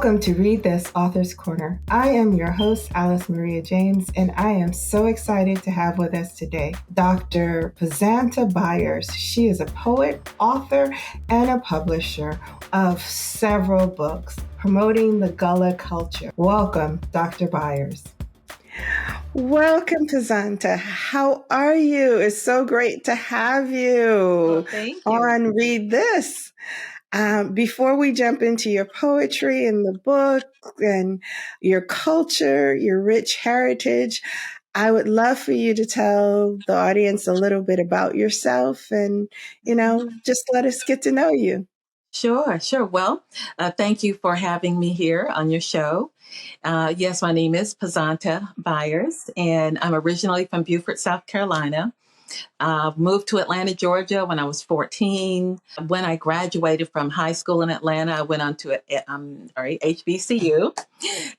Welcome to Read This Author's Corner. I am your host, Alice Maria James, and I am so excited to have with us today Dr. Pazanta Byars. She is a poet, author, and a publisher of several books promoting the Gullah culture. Welcome, Dr. Byars. Welcome, Pazanta. How are you? It's so great to have you Thank you. on Read This. Before we jump into your poetry and the book and your culture, your rich heritage, I would love for you to tell the audience a little bit about yourself and, just let us get to know you. Sure. Well, thank you for having me here on your show. Yes, my name is Pazanta Byars, and I'm originally from Beauford, South Carolina. Moved to Atlanta, Georgia when I was 14. When I graduated from high school in Atlanta, I went on to HBCU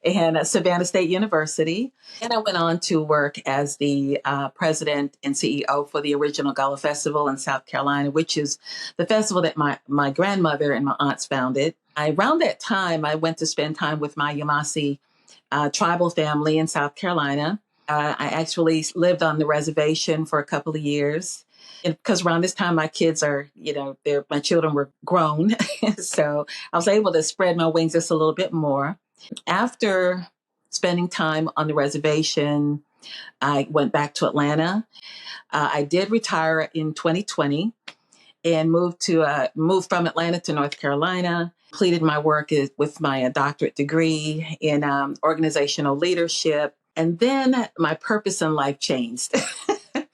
and Savannah State University. And I went on to work as the president and CEO for the original Gullah Festival in South Carolina, which is the festival that my grandmother and my aunts founded. Around that time, I went to spend time with my Yamesse tribal family in South Carolina. I actually lived on the reservation for a couple of years. And because around this time, my kids my children were grown. So I was able to spread my wings just a little bit more. After spending time on the reservation, I went back to Atlanta. I did retire in 2020 and moved from Atlanta to North Carolina. Completed my work with my doctorate degree in organizational leadership. And then my purpose in life changed.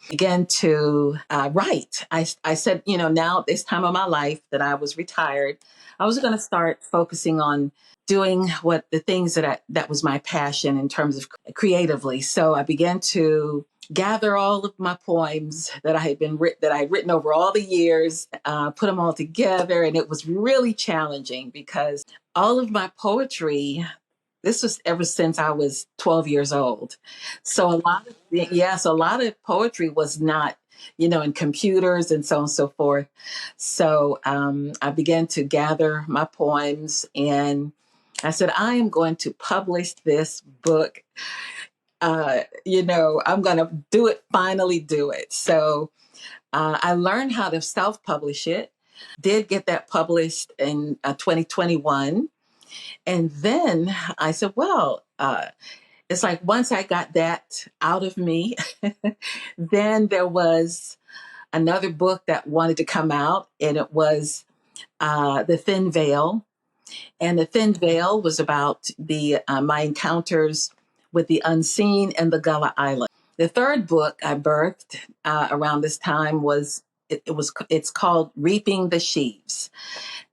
Began to write. I said, now at this time of my life that I was retired, I was going to start focusing on doing the things that was my passion in terms of creatively. So I began to gather all of my poems that I had written over all the years, put them all together, and it was really challenging because all of my poetry. This was ever since I was 12 years old. So a lot of poetry was not, in computers and so on and so forth. So I began to gather my poems and I said, I am going to publish this book. I'm going to finally do it. So I learned how to self-publish it, did get that published in 2021. And then I said, well, it's like once I got that out of me, then there was another book that wanted to come out, and it was The Thin Veil. And The Thin Veil was about my encounters with the unseen and the Gullah Island. The third book I birthed around this time it's called Reaping the Sheaves.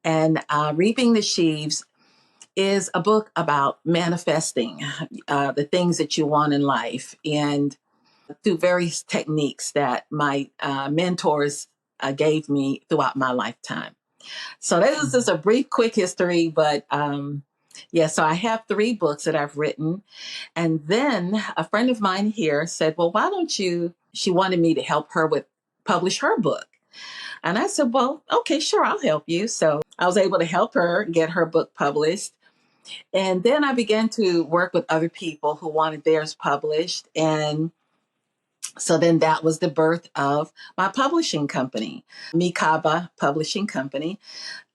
And Reaping the Sheaves is a book about manifesting the things that you want in life and through various techniques that my mentors gave me throughout my lifetime. So this is just a brief, quick history, but so I have 3 books that I've written. And then a friend of mine here said, well, why don't she wanted me to help her publish her book. And I said, well, okay, sure, I'll help you. So I was able to help her get her book published. And then I began to work with other people who wanted theirs published. And so then that was the birth of my publishing company, Mikaba Publishing Company.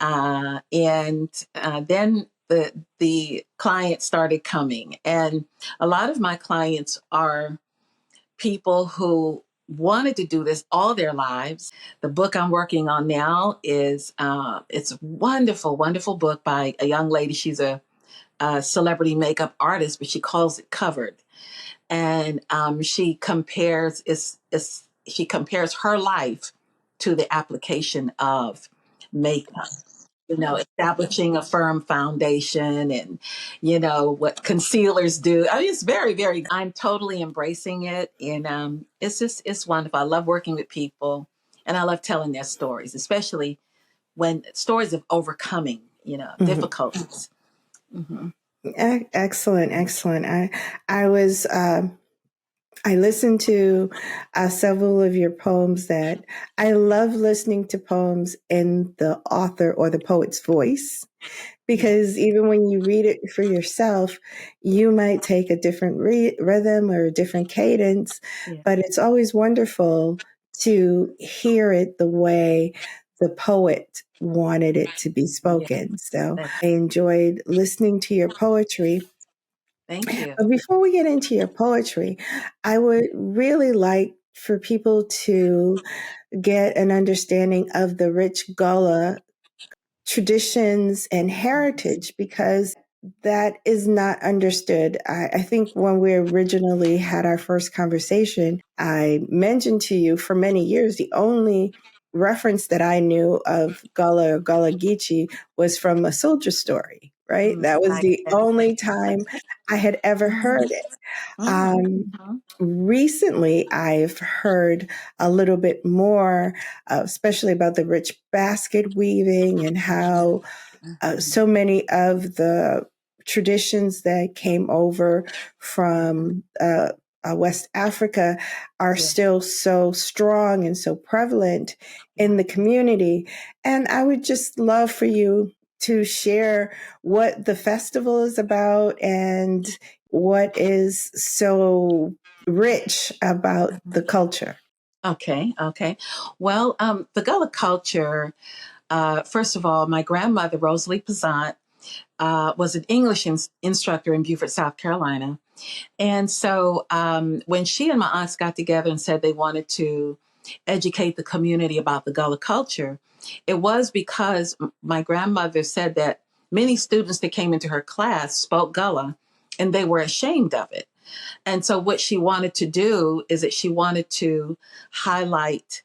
And then the clients started coming. And a lot of my clients are people who wanted to do this all their lives. The book I'm working on now is it's a wonderful, wonderful book by a young lady. She's a celebrity makeup artist, but she calls it Covered. And she compares her life to the application of makeup. Establishing a firm foundation and, what concealers do. I mean, it's very, very, I'm totally embracing it. And it's wonderful. I love working with people and I love telling their stories, especially when stories of overcoming, difficulties. Mm-hmm. Excellent. I was I listened to several of your poems that I love listening to poems in the author or the poet's voice, because even when you read it for yourself, you might take a different rhythm or a different cadence, Yeah. but it's always wonderful to hear it the way the poet wanted it to be Yeah. spoken. So Thank, I enjoyed listening to your poetry. thank you. But before we get into your poetry, I would really like for people to get an understanding of the rich Gullah traditions and heritage, because that is not understood. I think when we originally had our first conversation, I mentioned to you for many years the only reference that I knew of Gullah or Gullah Geechee was from a soldier story, right? That was I the guess. only time I had ever heard it. Mm-hmm. Recently, I've heard a little bit more, especially about the rich basket weaving and how so many of the traditions that came over from West Africa are Yeah. still so strong and so prevalent Yeah. in the community. And I would just love for you to share what the festival is about and what is so rich about the culture. Okay. Okay. Well, the Gullah culture. First of all, my grandmother Rosalie Pazant was an English instructor in Beaufort, South Carolina. And so when she and my aunts got together and said they wanted to educate the community about the Gullah culture, it was because my grandmother said that many students that came into her class spoke Gullah and they were ashamed of it. And so what she wanted to do is that she wanted to highlight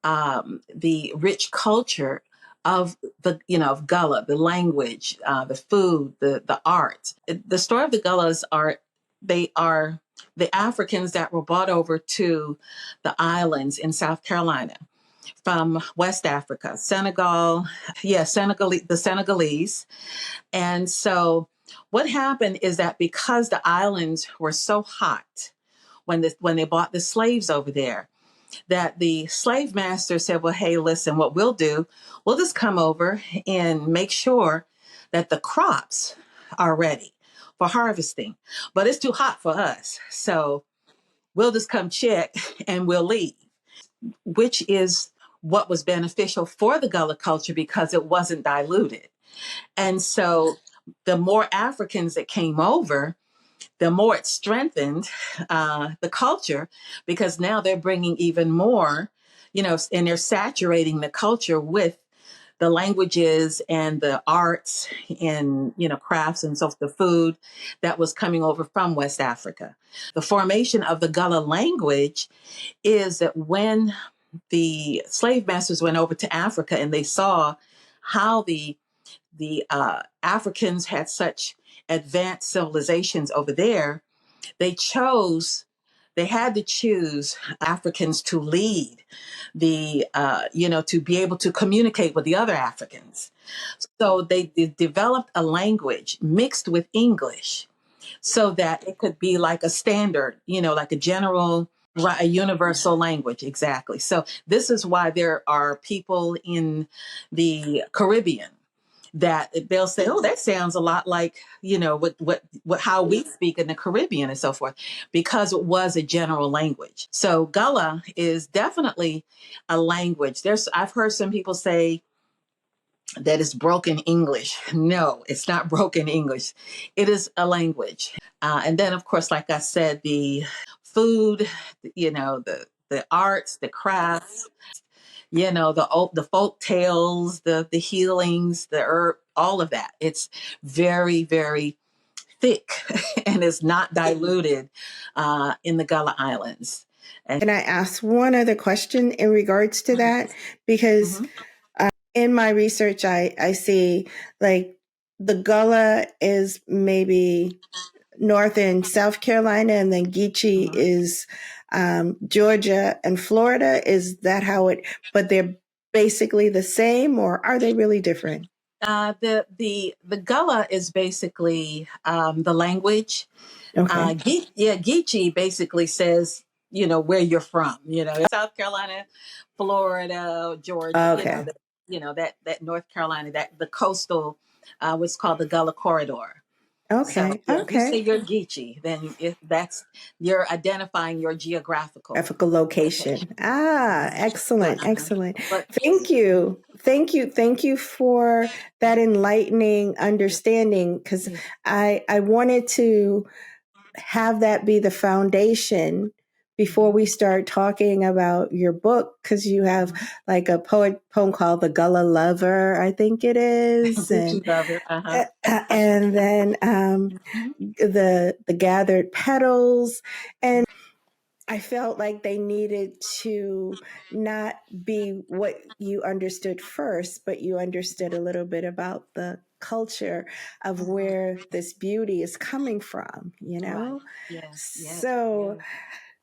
the rich culture of of Gullah, the language, the food, the art. The story of the Gullahs they are the Africans that were brought over to the islands in South Carolina from West Africa, Senegal, the Senegalese. And so what happened is that because the islands were so hot when they bought the slaves over there, that the slave master said, well, hey, listen, what we'll do, we'll just come over and make sure that the crops are ready for harvesting. But it's too hot for us. So we'll just come check and we'll leave, which is what was beneficial for the Gullah culture because it wasn't diluted. And so the more Africans that came over, the more it strengthened the culture, because now they're bringing even more, and they're saturating the culture with the languages and the arts and crafts and so the food that was coming over from West Africa. The formation of the Gullah language is that when the slave masters went over to Africa and they saw how the Africans had such advanced civilizations over there, they chose they had to choose Africans to lead to be able to communicate with the other Africans. So they developed a language mixed with English so that it could be like a standard, like a general, a universal language. Exactly. So this is why there are people in the Caribbean that they'll say, "Oh, that sounds a lot like what how we speak in the Caribbean and so forth," because it was a general language. So Gullah is definitely a language. I've heard some people say that it's broken English. No, it's not broken English. It is a language. And then, of course, like I said, the food, the arts, the crafts, the folk tales, the healings, the herb, all of that. It's very, very thick and it's not diluted in the Gullah Islands. And I asked one other question in regards to that, because Mhm. in my research, I see like the Gullah is maybe North and South Carolina, and then Geechee Mhm. is Georgia and Florida. Is that how it? But they're basically the same, or are they really different? The Gullah is basically the language. Okay. Geechee basically says, where you're from. South Carolina, Florida, Georgia. Okay. That North Carolina, that the coastal, what's called the Gullah corridor. So Okay. yeah, if you say Okay. you're Geechee, then that's you're identifying your geographical Graphical location. location. Excellent. Excellent. But Thank you. Thank you. Thank you for that enlightening understanding, because I wanted to have that be the foundation before we start talking about your book, because you have like a poem called The Gullah Lover, I think it is, Geechee lover. and then the Gathered Petals. And I felt like they needed to not be what you understood first, but you understood a little bit about the culture of where this beauty is coming from, you Right. know? Yes. Yes. So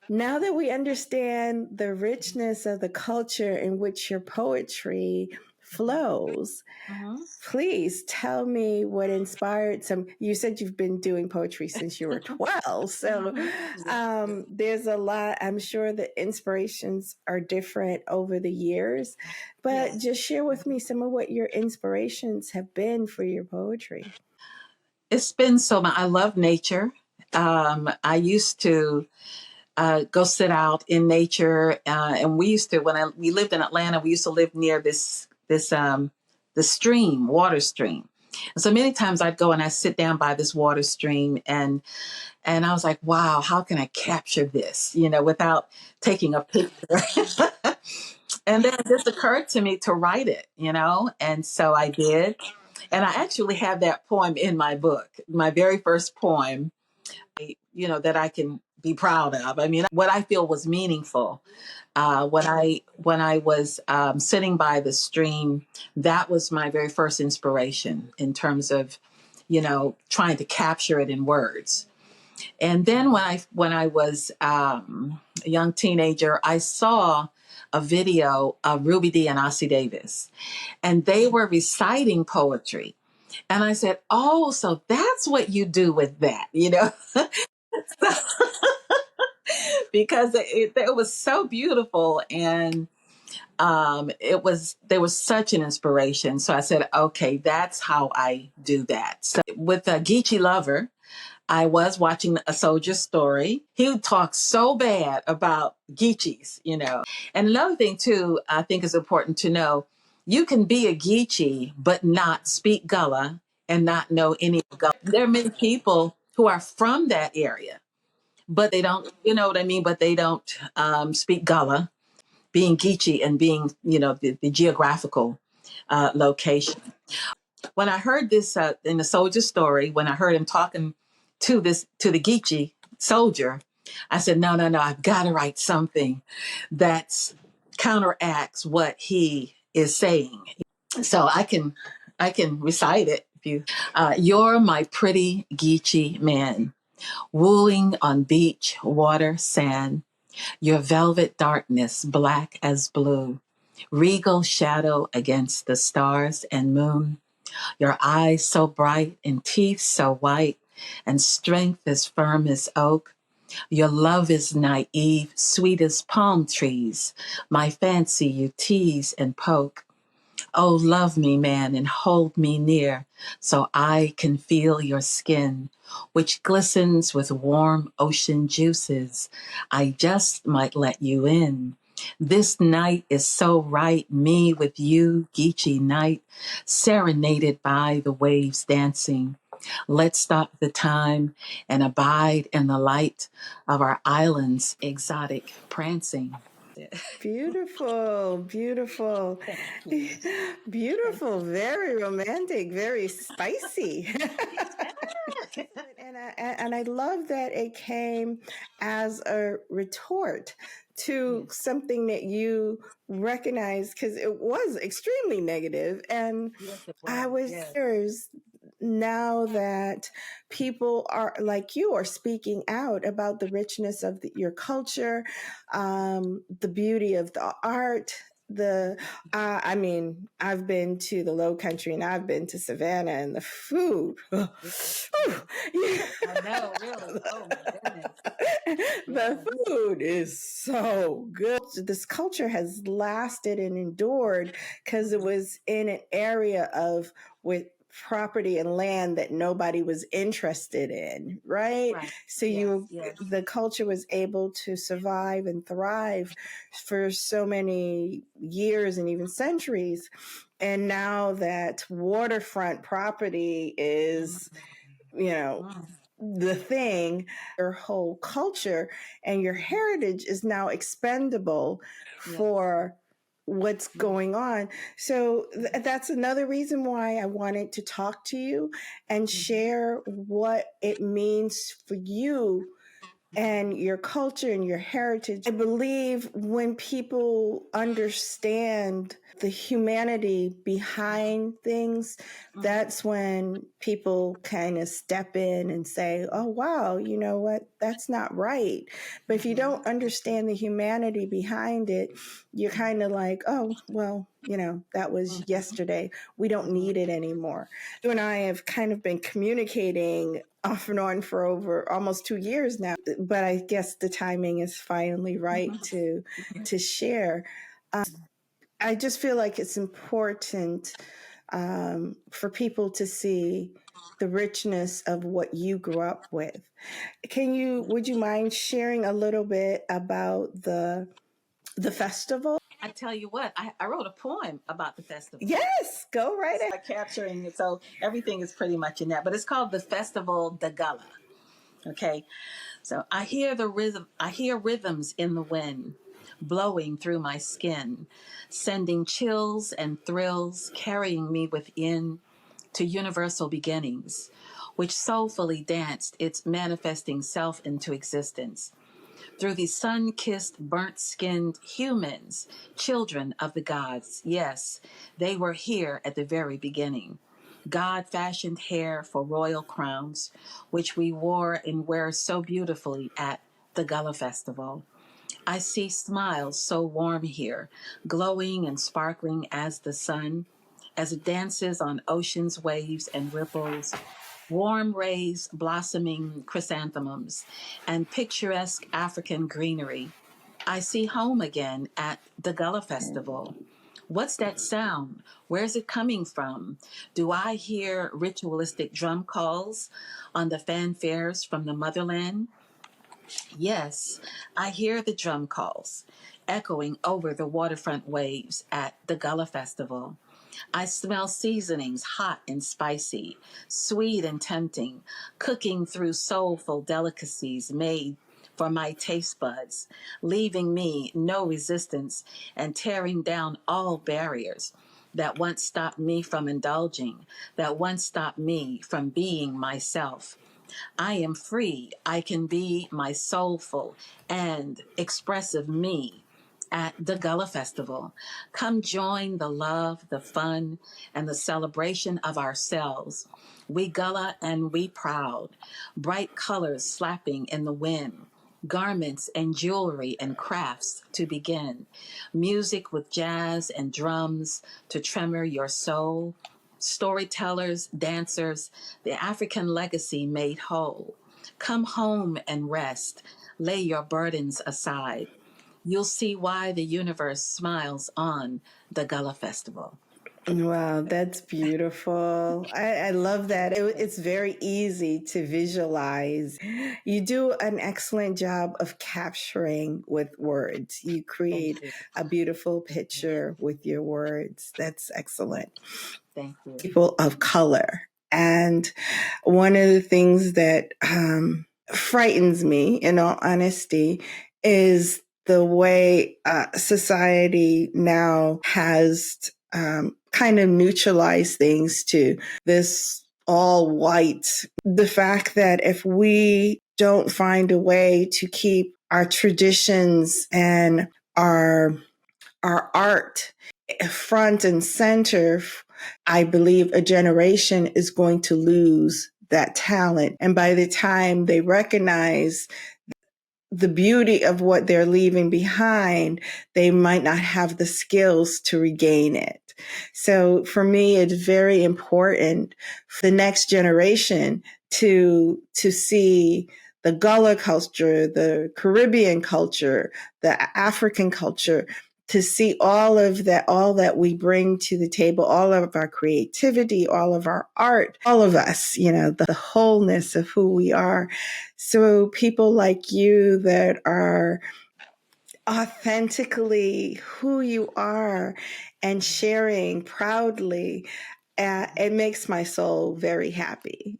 now that we understand the richness of the culture in which your poetry flows, Mm-hmm. please tell me what inspired some. You said you've been doing poetry since you were 12. So there's a lot. I'm sure the inspirations are different over the years, but Yes. just share with me some of what your inspirations have been for your poetry. It's been so much. I love nature. I used to go sit out in nature, and we used to we lived in Atlanta. We used to live near the stream, water stream. And so many times I'd go and I sit down by this water stream, and I was like, wow, how can I capture this, without taking a picture? And then it just occurred to me to write it, and so I did. And I actually have that poem in my book, my very first poem, that I can be proud of. I mean, what I feel was meaningful. When I was sitting by the stream, that was my very first inspiration in terms of, trying to capture it in words. And then when I was a young teenager, I saw a video of Ruby Dee and Ossie Davis, and they were reciting poetry. And I said, "Oh, so that's what you do with that, because it was so beautiful, and there was such an inspiration. So I said, okay, that's how I do that. So with Geechee Lover, I was watching A Soldier's Story. He would talk so bad about Geechees. And another thing too, I think is important to know, you can be a Geechee but not speak Gullah and not know any Gullah. There are many people who are from that area, but they don't, you know what I mean? But they don't speak Gullah, being Geechee and being, the geographical location. When I heard this in the soldier story, when I heard him talking to the Geechee soldier, I said, no, no, no, I've got to write something that counteracts what he is saying. So I can recite it. If you're my pretty Geechee man, wooing on beach, water, sand, your velvet darkness black as blue, regal shadow against the stars and moon, your eyes so bright and teeth so white, and strength as firm as oak. Your love is naive, sweet as palm trees. My fancy you tease and poke. Oh, love me, man, and hold me near so I can feel your skin, which glistens with warm ocean juices. I just might let you in. This night is so right, me with you, Geechee night, serenaded by the waves dancing. Let's stop the time and abide in the light of our island's exotic prancing. Beautiful, beautiful, Thank you. Thank beautiful, very romantic, very spicy. you. And I love that it came as a retort to Yes, something that you recognized, because it was extremely negative. And yes, it I was. was Yes. years now that people are like you are speaking out about the richness of your culture, the beauty of the art. I mean, I've been to the Low Country and I've been to Savannah, and the food. Yes, yes. I know, really. Oh my goodness. The Yes. food is so good. This culture has lasted and endured because it Mhm. was in an area of with property and land that nobody was interested in, right? Right. So Yes, you yes. the culture was able to survive and thrive for so many years and even centuries. And now that waterfront property is, you know, Mhm. the thing, your whole culture and your Mhm. heritage is now expendable Yes. for what's Mhm. going on. So Mhm. that's another reason why I wanted to talk to you and Mhm. share what it means for you and your culture and your heritage. I believe when people understand the humanity behind things, Mhm. that's when people kind of step in and say, oh, wow, you know what? That's not right. But if you Mhm. don't understand the humanity behind it, you're kind of like, oh, well, that was Mhm. yesterday. We don't Mhm. need it anymore. You and I have kind of been communicating off and on for over almost 2 years now, but I guess the timing is finally right Mhm. to share. I just feel like it's important for people to see the richness of what you grew up with. Would you mind sharing a little bit about the festival? I tell you what, I wrote a poem about the festival. Yes, go right ahead. Capturing it, so everything is pretty much in that. But it's called the Festival de Gullah. Okay, so I hear the rhythm. I hear rhythms in the wind, blowing through my skin, sending chills and thrills, carrying me within to universal beginnings, which soulfully danced its manifesting self into existence. Through the sun kissed, burnt skinned humans, children of the gods. Yes, they were here at the very beginning. God fashioned hair for royal crowns, which we wore and wear so beautifully at the Gullah Festival. I see smiles so warm here, glowing and sparkling as the sun, as it dances on ocean's waves and ripples, warm rays blossoming chrysanthemums, and picturesque African greenery. I see home again at the Gullah Festival. What's that sound? Where's it coming from? Do I hear ritualistic drum calls on the fanfares from the motherland? Yes, I hear the drum calls echoing over the waterfront waves at the Gullah Festival. I smell seasonings hot and spicy, sweet and tempting, cooking through soulful delicacies made for my taste buds, leaving me no resistance and tearing down all barriers that once stopped me from indulging, that once stopped me from being myself. I am free. I can be my soulful and expressive me at the Gullah Festival. Come join the love, the fun, and the celebration of ourselves. We Gullah and we proud. Bright colors slapping in the wind. Garments and jewelry and crafts to begin. Music with jazz and drums to tremor your soul. Storytellers, dancers, the African legacy made whole. Come home and rest. Lay your burdens aside. You'll see why the universe smiles on the Gullah Festival. Wow, that's beautiful. I love that. It's very easy to visualize. You do an excellent job of capturing with words. You Thank create you. a beautiful Thank you. picture with your words. That's excellent. Thank you. People of color. And one of the things that frightens me, in all honesty, is the way society now has kind of neutralized things to this all white. The fact that if we don't find a way to keep our traditions and our art front and center, I believe a generation is going to lose that talent. And by the time they recognize the beauty of what they're leaving behind, they might not have the skills to regain it. So for me, it's very important for the next generation to see the Gullah culture, the Caribbean culture, the African culture, to see all that we bring to the table, all of our creativity, all of our art, all of us, the wholeness of who we are. So people like you that are authentically who you are and sharing proudly, it makes my soul very happy.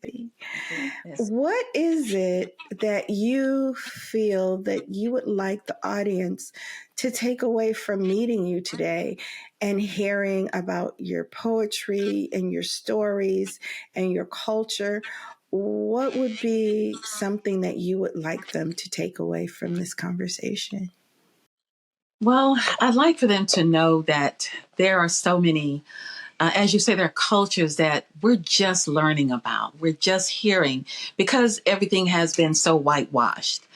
Yes. What is it that you feel that you would like the audience to take away from meeting you today and hearing about your poetry and your stories and your culture? What would be something that you would like them to take away from this conversation? Well, I'd like for them to know that there are so many, as you say, there are cultures that we're just learning about. We're just hearing because everything has been so whitewashed.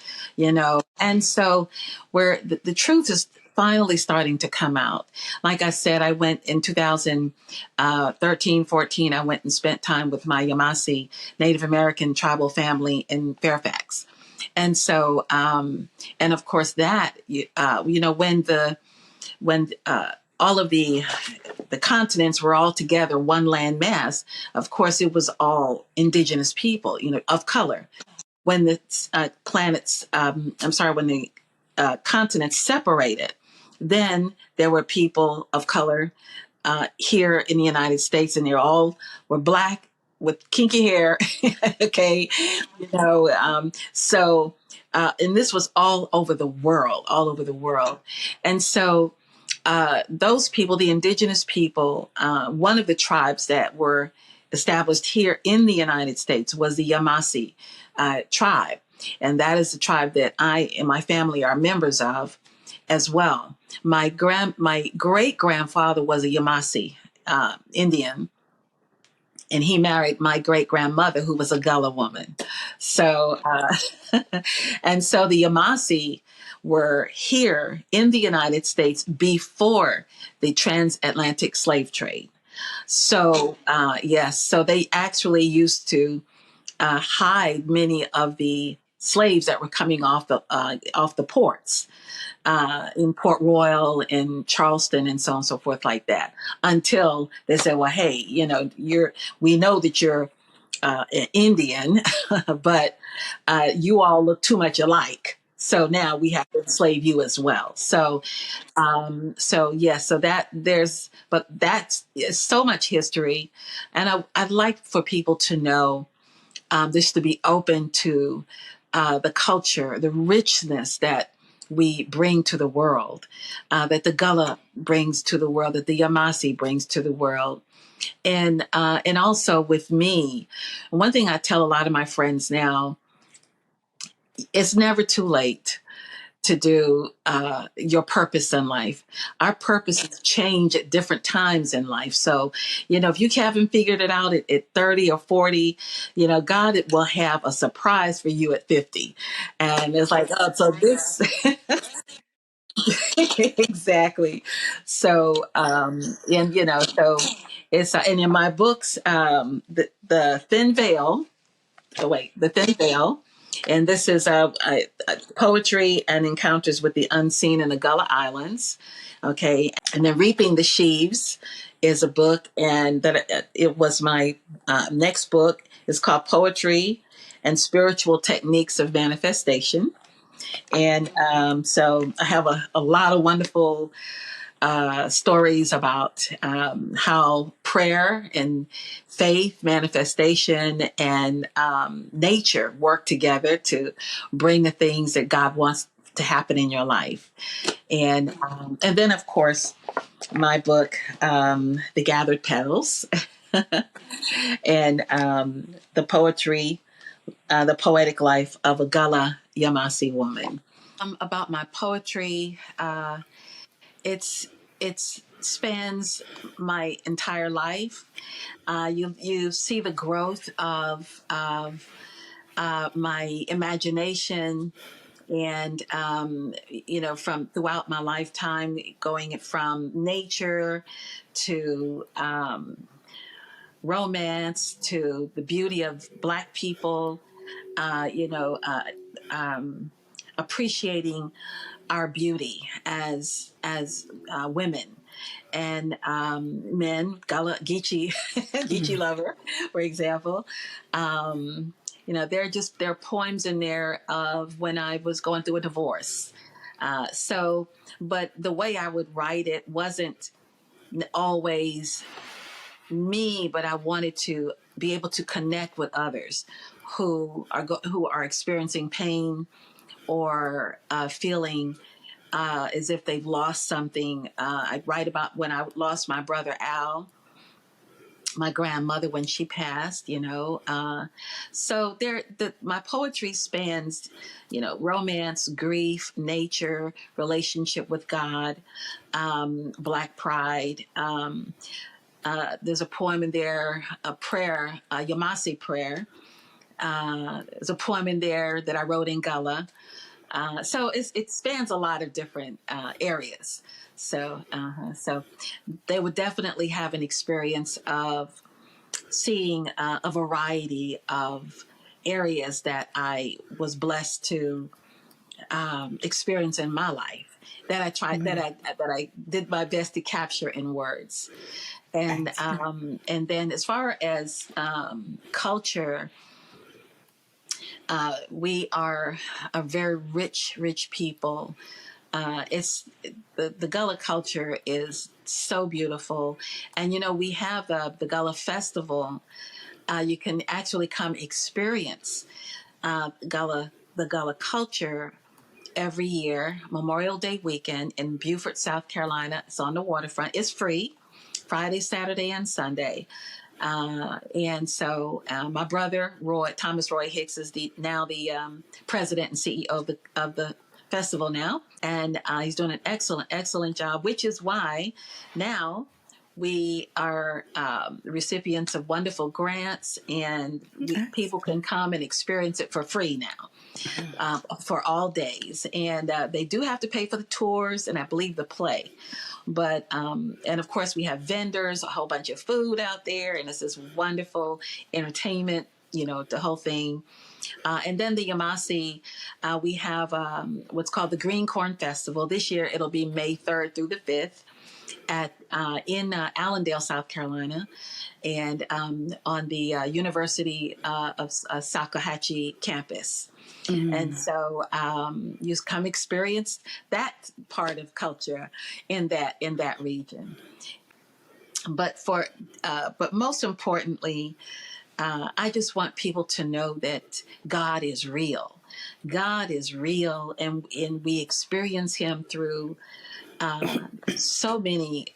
And so where the truth is finally starting to come out. Like I said, I went in 2013, 14, I went and spent time with my Yamesse Native American tribal family in Fairfax. And so, and of course that, when all of the continents were all together, one land mass, of course it was all indigenous people, of color. When the when the continents separated, then there were people of color here in the United States, and they all were black with kinky hair. Okay, and this was all over the world, and so those people, the indigenous people, one of the tribes that were established here in the United States was the Yamesse tribe. And that is the tribe that I and my family are members of as well. My great grandfather was a Yamesse Indian, and he married my great grandmother, who was a Gullah woman. So, and so the Yamase were here in the United States before the transatlantic slave trade. So, yes, so they actually used to hide many of the slaves that were coming off the ports in Port Royal, in Charleston, and so on and so forth, like that. Until they said, "Well, hey, we know that you're an Indian, but you all look too much alike. So now we have to enslave you as well." So yes, so but that's so much history, and I'd like for people to know, just to be open to the culture, the richness that we bring to the world, that the Gullah brings to the world, that the Yamase brings to the world. And also with me, one thing I tell a lot of my friends now, it's never too late to do your purpose in life. Our purposes change at different times in life. So, if you haven't figured it out at 30 or 40, God will have a surprise for you at 50. And it's like, oh, so this, exactly. So, so it's, and in my books, the Thin Veil, the Thin Veil. And this is poetry and encounters with the unseen in the Gullah Islands. Okay. And then Reaping the Sheaves is a book. And that it was my next book. It's called Poetry and Spiritual Techniques of Manifestation. And so I have a lot of wonderful stories about how prayer and faith, manifestation, and nature work together to bring the things that God wants to happen in your life. And then, of course, my book, The Gathered Petals, and the poetic life of a Gullah Yamase woman. About my poetry, it's spans my entire life. You see the growth of my imagination And, from throughout my lifetime, going from nature to romance to the beauty of Black people, uh, you know, uh, um, appreciating our beauty as women and men. Gullah Geechee Geechee lover, for example. There are poems in there of when I was going through a divorce. But the way I would write it wasn't always me, but I wanted to be able to connect with others who are experiencing pain or feeling as if they've lost something. I write about when I lost my brother Al, my grandmother when she passed. My poetry spans, romance, grief, nature, relationship with God, Black pride. There's a poem in there, a prayer, a Yamesse prayer. There's a poem in there that I wrote in Gullah. So it spans a lot of different areas. So they would definitely have an experience of seeing a variety of areas that I was blessed to experience in my life that I tried that I did my best to capture in words. And then as far as culture, we are a very rich people. It's the Gullah culture is so beautiful, and we have the Gullah Festival. You can actually come experience the Gullah culture every year, Memorial Day weekend in Beauford, South Carolina. It's on the waterfront. It's free, Friday, Saturday, and Sunday. And so my brother Thomas Roy Hicks is now the president and CEO of the festival now, and he's doing an excellent job. Which is why now we are recipients of wonderful grants, and people can come and experience it for free now for all days. And they do have to pay for the tours and I believe the play. But, and of course, we have vendors, a whole bunch of food out there, and it's this wonderful entertainment, the whole thing. And then the Yamesse, we have what's called the Green Corn Festival. This year, it'll be May 3rd through the 5th in Allendale, South Carolina, and on the University of Salkehatchie campus. And so you come experience that part of culture in that region. But most importantly, I just want people to know that God is real. God is real, and we experience Him through so many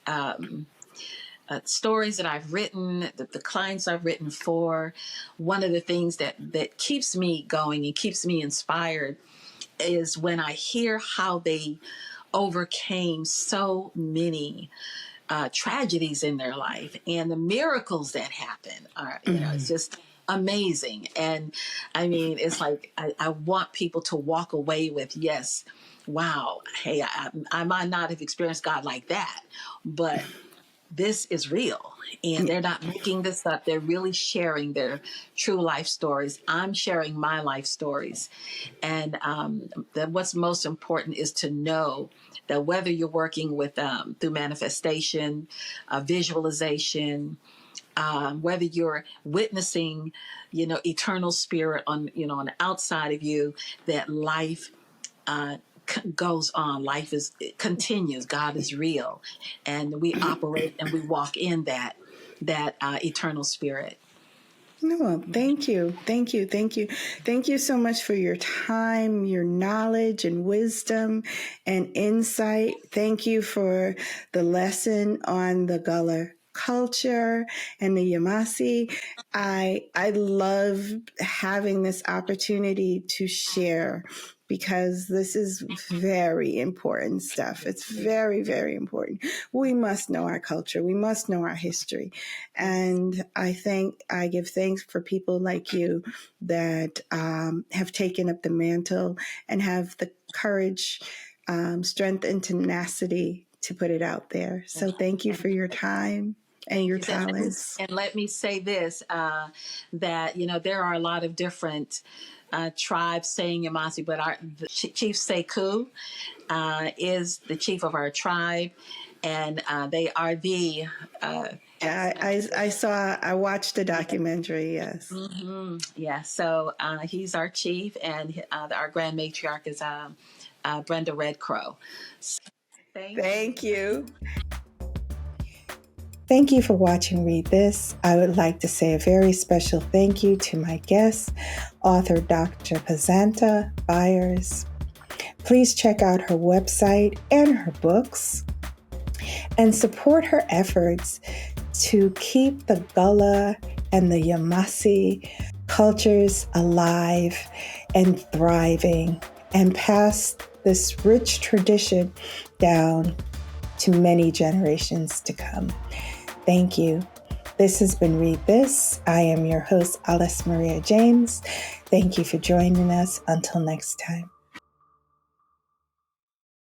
stories that I've written, the clients I've written for. One of the things that keeps me going and keeps me inspired is when I hear how they overcame so many tragedies in their life and the miracles that happen are, it's just amazing. And I mean, it's like, I want people to walk away with, yes, wow, hey, I might not have experienced God like that, but this is real. And they're not making this up. They're really sharing their true life stories. I'm sharing my life stories. And what's most important is to know that whether you're working with through manifestation, visualization, whether you're witnessing, eternal spirit on the outside of you, that life goes on. It continues. God is real, and we operate and we walk in that eternal spirit. Well, thank you. Thank you so much for your time, your knowledge and wisdom and insight. Thank you for the lesson on the Gullah culture and the Yamesse. I love having this opportunity to share because this is very important stuff. It's very, very important. We must know our culture. We must know our history. And I give thanks for people like you that have taken up the mantle and have the courage, strength, and tenacity to put it out there. So thank you for your time and your talents. And let me say this, that, there are a lot of different tribes saying Yamesse, but Chief Sekou is the chief of our tribe, and they are the... I watched the documentary, yes. Mm-hmm. Yeah, so he's our chief, and our grand matriarch is Brenda Red Crow. So, thank you. Thank you for watching Read This. I would like to say a very special thank you to my guest, author Dr. Pazanta Byars. Please check out her website and her books and support her efforts to keep the Gullah and the Yamesse cultures alive and thriving and pass this rich tradition down to many generations to come. Thank you. This has been Read This. I am your host, Alice Maria James. Thank you for joining us. Until next time.